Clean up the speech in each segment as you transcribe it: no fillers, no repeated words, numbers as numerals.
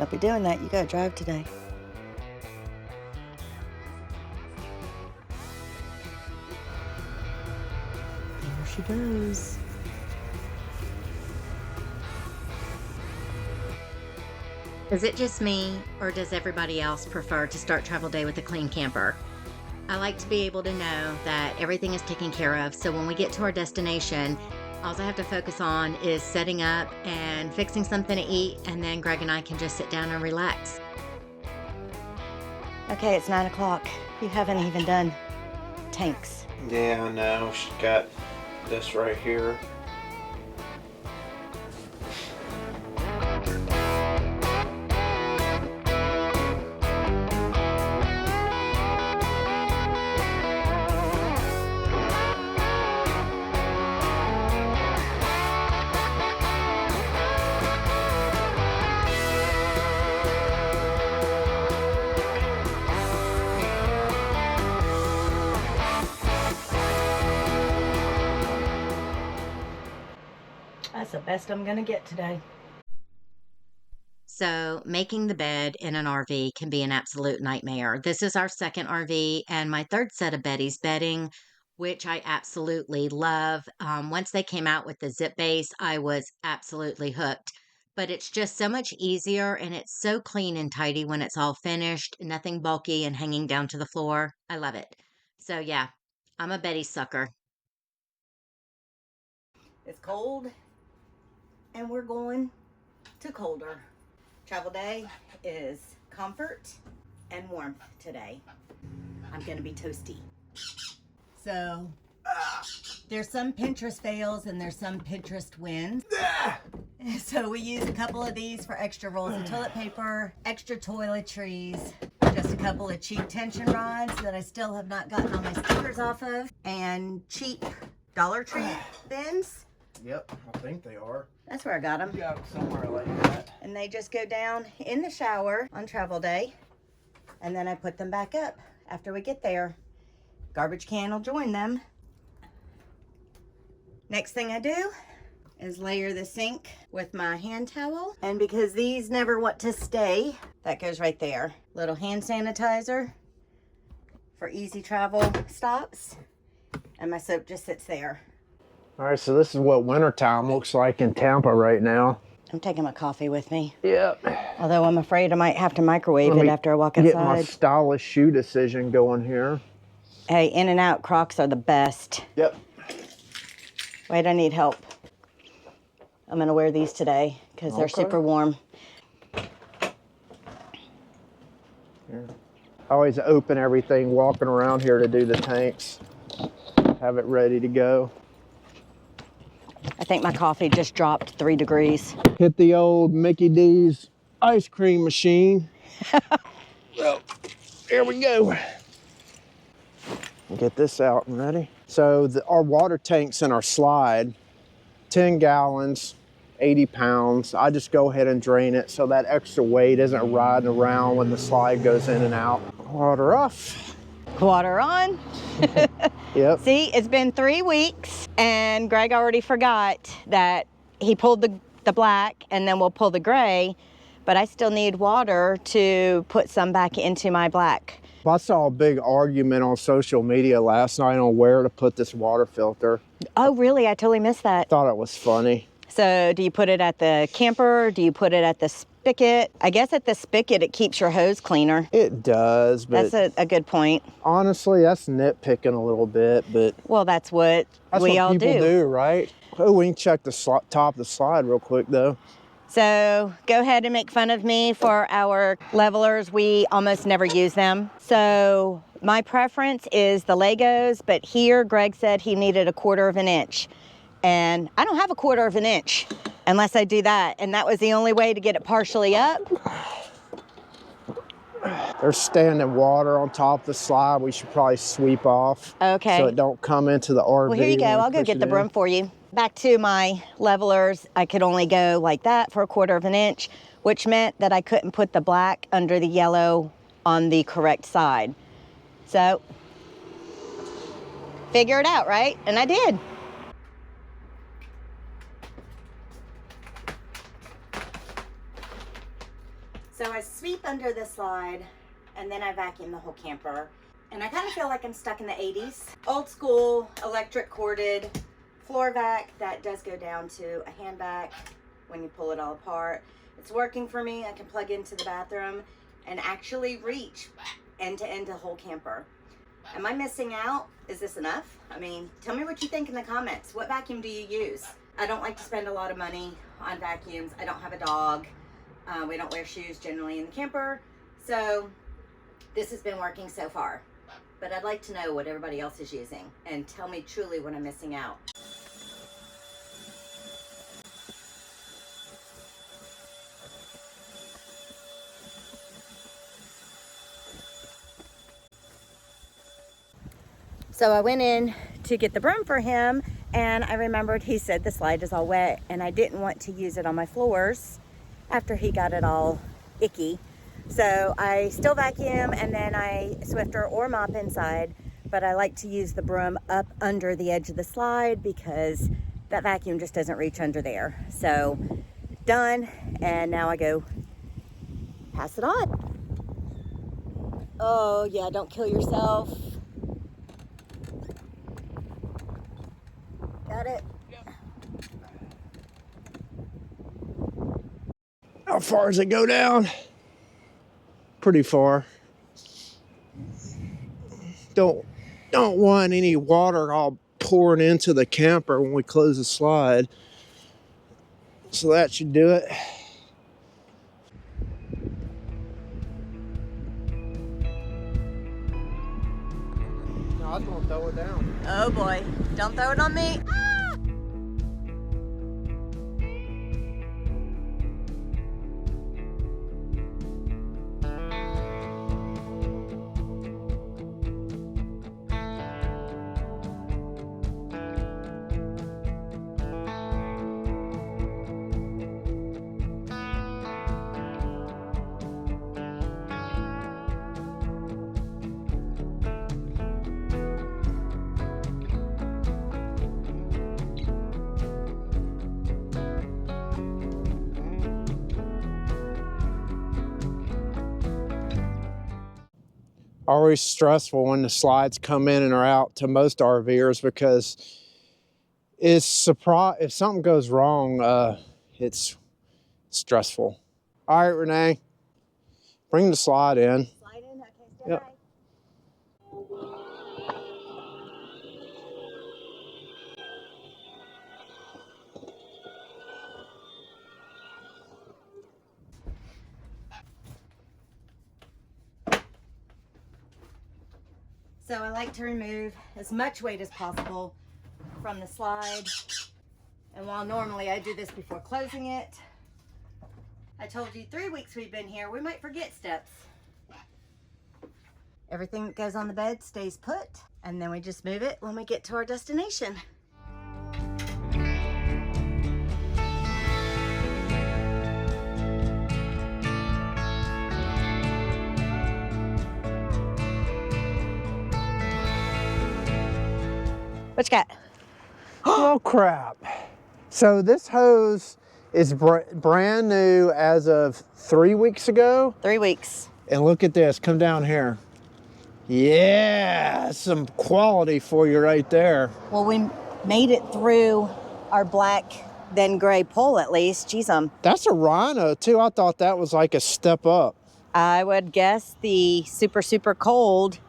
not be doing that. You gotta drive today. There she goes. Is it just me, or does everybody else prefer to start travel day with a clean camper? I like to be able to know that everything is taken care of, so when we get to our destination, all I have to focus on is setting up and fixing something to eat, and then Greg and I can just sit down and relax. Okay, it's 9 o'clock. You haven't even done tanks. Yeah, I know. She's got this right here. That's the best I'm gonna get today. So making the bed in an RV can be an absolute nightmare. This is our second RV and my third set of Betty's bedding, which I absolutely love. Once they came out with the zip base, I was absolutely hooked. But it's just so much easier and it's so clean and tidy when it's all finished, nothing bulky and hanging down to the floor. I love it. So yeah, I'm a Betty sucker. It's cold and we're going to colder. Travel day is comfort and warmth today. I'm gonna be toasty. So there's some Pinterest fails and there's some Pinterest wins. So we use a couple of these for extra rolls of toilet paper, extra toiletries, just a couple of cheap tension rods that I still have not gotten all my stickers off of, and cheap Dollar Tree bins. Yep, I think they are. That's where I got them. Yeah, somewhere like that. And they just go down in the shower on travel day. And then I put them back up after we get there. Garbage can will join them. Next thing I do is layer the sink with my hand towel. And because these never want to stay, that goes right there. Little hand sanitizer for easy travel stops. And my soap just sits there. All right, so this is what wintertime looks like in Tampa right now. I'm taking my coffee with me. Yep. Although I'm afraid I might have to microwave it after I walk outside. Get my stylish shoe decision going here. Hey, In-N-Out Crocs are the best. Yep. Wait, I need help. I'm gonna wear these today because they're super warm. Here. I always open everything walking around here to do the tanks. Have it ready to go. I think my coffee just dropped 3 degrees. Hit the old Mickey D's ice cream machine. Well, here we go. Get this out and ready. So our water tanks in our slide, 10 gallons, 80 pounds. I just go ahead and drain it so that extra weight isn't riding around when the slide goes in and out. Water off. Water on. Yep. See, it's been 3 weeks and Greg already forgot that he pulled the black and then we'll pull the gray, but I still need water to put some back into my black. I saw a big argument on social media last night on where to put this water filter. Oh, really? I totally missed that. Thought it was funny. So do you put it at the camper? Do you put it at the spigot? I guess at the spigot, it keeps your hose cleaner. It does, but That's a good point. honestly, that's nitpicking a little bit, but Well, that's what we all people do. do, right? Oh, we can check the top of the slide real quick, though. So go ahead and make fun of me for our levelers. We almost never use them. So my preference is the Legos, but here Greg said he needed 1/4 of an inch. And I don't have 1/4 of an inch unless I do that. And that was the only way to get it partially up. There's standing water on top of the slide. We should probably sweep off. Okay. So it don't come into the RV. Well, here you go. when we I'll go push get it the in. broom for you. Back to my levelers, I could only go like that for 1/4 of an inch, which meant that I couldn't put the black under the yellow on the correct side. So, figure it out, right? And I did. So sweep under the slide, and then I vacuum the whole camper. And I kind of feel like I'm stuck in the 80s. Old school, electric corded floor vac that does go down to a hand vac when you pull it all apart. It's working for me. I can plug into the bathroom and actually reach end to end the whole camper. Am I missing out? Is this enough? I mean, tell me what you think in the comments. What vacuum do you use? I don't like to spend a lot of money on vacuums. I don't have a dog. We don't wear shoes generally in the camper. So this has been working so far. But I'd like to know what everybody else is using and tell me truly what I'm missing out. So I went in to get the broom for him, and I remembered he said the slide is all wet, and I didn't want to use it on my floors after he got it all icky. So I still vacuum, and then I Swifter or mop inside, but I like to use the broom up under the edge of the slide because that vacuum just doesn't reach under there. So done, and now I go pass it on. Oh yeah, don't kill yourself. Got it? Yep. How far does it go down? Pretty far. Don't want any water all pouring into the camper when we close the slide. So that should do it. No, I was gonna throw it down. Oh boy, don't throw it on me. Always stressful when the slides come in and are out to most RVers because it's if something goes wrong, it's stressful. All right, Renee, bring the slide in. Slide in, okay, stay Yep. high. So I like to remove as much weight as possible from the slide. And while normally I do this before closing it, I told you 3 weeks we've been here, we might forget steps. Everything that goes on the bed stays put, and then we just move it when we get to our destination. What you got? Oh crap. So this hose is brand new as of 3 weeks ago. 3 weeks. And look at this, come down here. Yeah, some quality for you right there. Well, we made it through our black, then gray pole at least. Jeez, That's a Rhino too. I thought that was like a step up. I would guess the super, super cold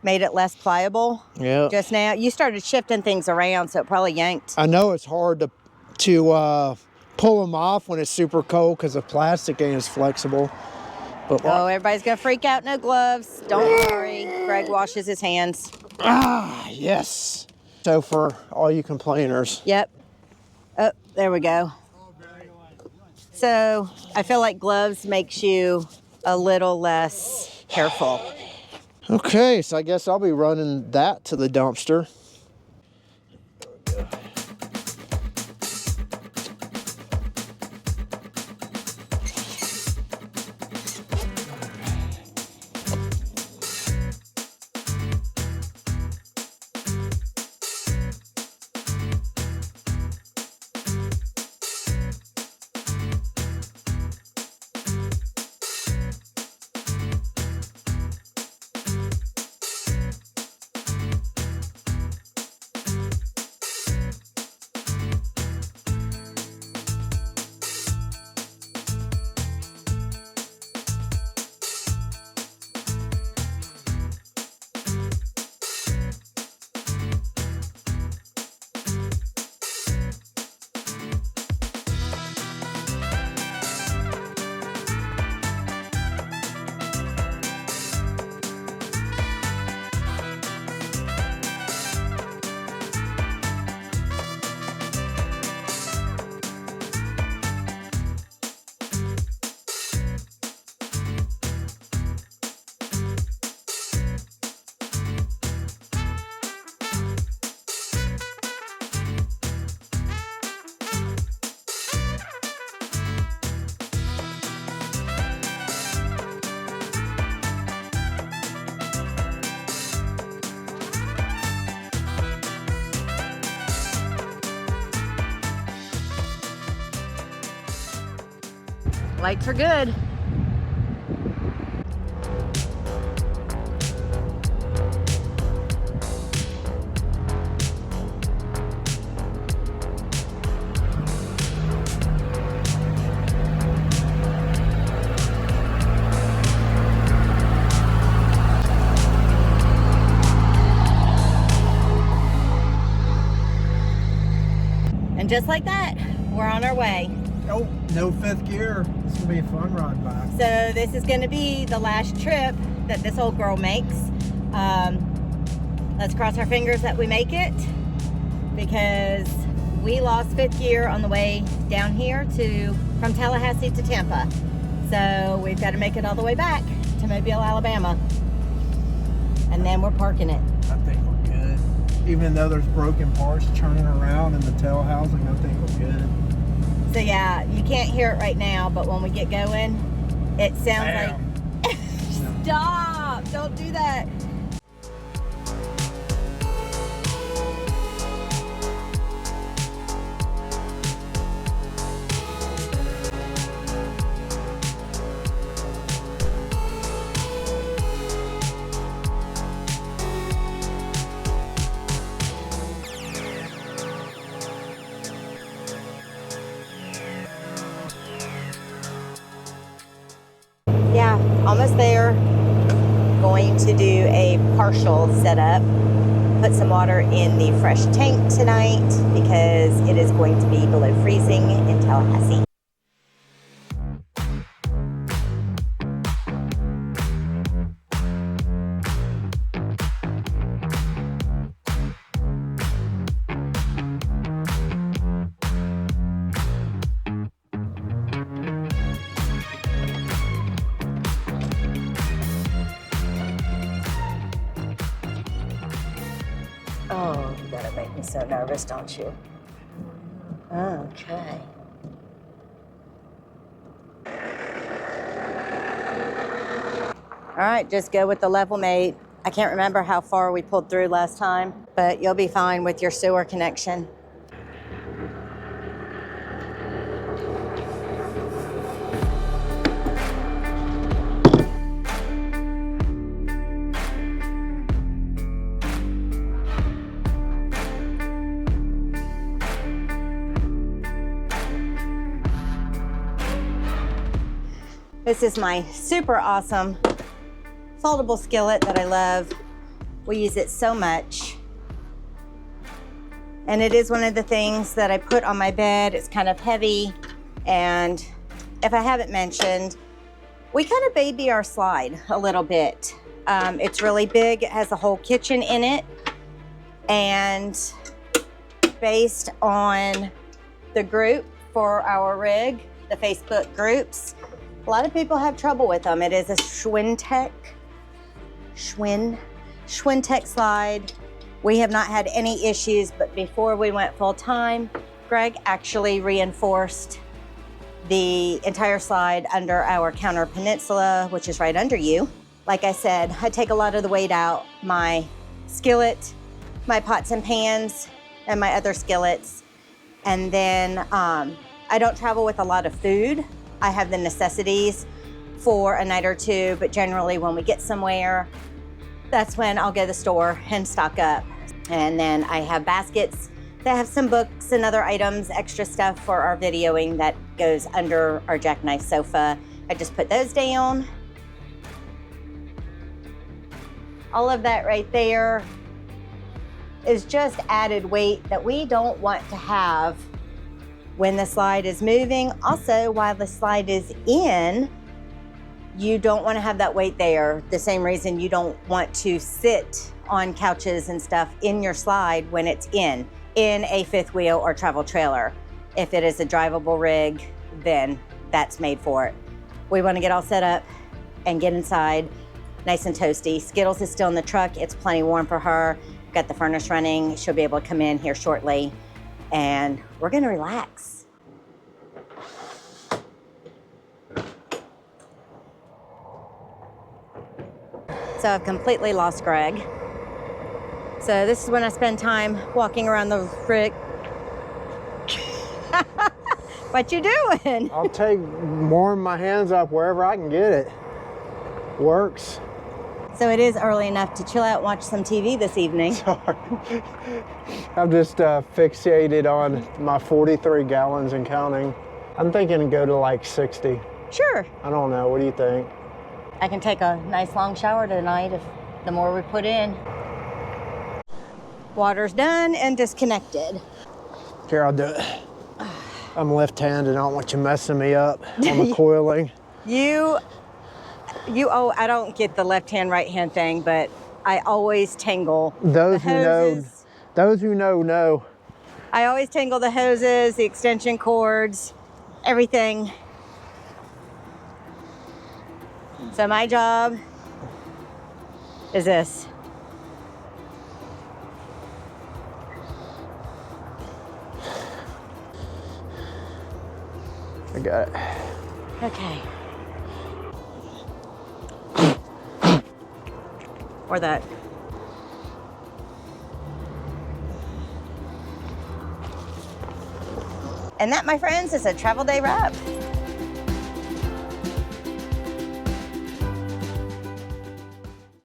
made it less pliable. Yeah. Just now, you started shifting things around, so it probably yanked. I know it's hard to pull them off when it's super cold because the plastic ain't as flexible. But Oh, everybody's gonna freak out. No gloves. Don't worry. Greg washes his hands. Yes. So for all you complainers. Yep. Oh, there we go. So I feel like gloves makes you a little less careful. Okay, so I guess I'll be running that to the dumpster. Lights are good. And just like that, we're on our way. Oh, no fifth gear. This will be a fun ride back. So this is gonna be the last trip that this old girl makes. Let's cross our fingers that we make it, because we lost fifth gear on the way down here from Tallahassee to Tampa. So we've got to make it all the way back to Mobile, Alabama. And then we're parking it. I think we're good. Even though there's broken parts churning around in the tail housing, I think we're good. So yeah, you can't hear it right now, but when we get going, it sounds like... Stop! Don't do that. Yeah, almost there. Going to do a partial setup. Put some water in the fresh tank tonight because it is going to be below freezing in Tallahassee. Oh, you gotta make me so nervous, don't you? Okay. All right, just go with the level mate. I can't remember how far we pulled through last time, but you'll be fine with your sewer connection. This is my super awesome foldable skillet that I love. We use it so much. And it is one of the things that I put on my bed. It's kind of heavy. And if I haven't mentioned, we kind of baby our slide a little bit. It's really big. It has a whole kitchen in it. And based on the group for our rig, the Facebook groups, a lot of people have trouble with them. It is a Schwintek slide. We have not had any issues, but before we went full time, Greg actually reinforced the entire slide under our counter peninsula, which is right under you. Like I said, I take a lot of the weight out. My skillet, my pots and pans, and my other skillets. And then I don't travel with a lot of food. I have the necessities for a night or two, but generally when we get somewhere, that's when I'll go to the store and stock up. And then I have baskets that have some books and other items, extra stuff for our videoing that goes under our jackknife sofa. I just put those down. All of that right there is just added weight that we don't want to have when the slide is moving. Also, while the slide is in, you don't want to have that weight there. The same reason you don't want to sit on couches and stuff in your slide when it's in a fifth wheel or travel trailer. If it is a drivable rig, then that's made for it. We want to get all set up and get inside nice and toasty. Skittles is still in the truck. It's plenty warm for her. Got the furnace running. She'll be able to come in here shortly. And we're gonna relax. So I've completely lost Greg. So this is when I spend time walking around the rig. What you doing? I'll warm my hands up wherever I can get it. Works. So it is early enough to chill out and watch some TV this evening. Sorry. I'm just fixated on my 43 gallons and counting. I'm thinking to go to like 60. Sure. I don't know. What do you think? I can take a nice long shower tonight if the more we put in. Water's done and disconnected. Here, I'll do it. I'm left-handed. I don't want you messing me up on the coiling. I don't get the left hand, right hand thing, but I always tangle Those the who know, hoses. those who know. I always tangle the hoses, the extension cords, everything. So my job is this. I got it. Okay. Or that. And that, my friends, is a travel day wrap.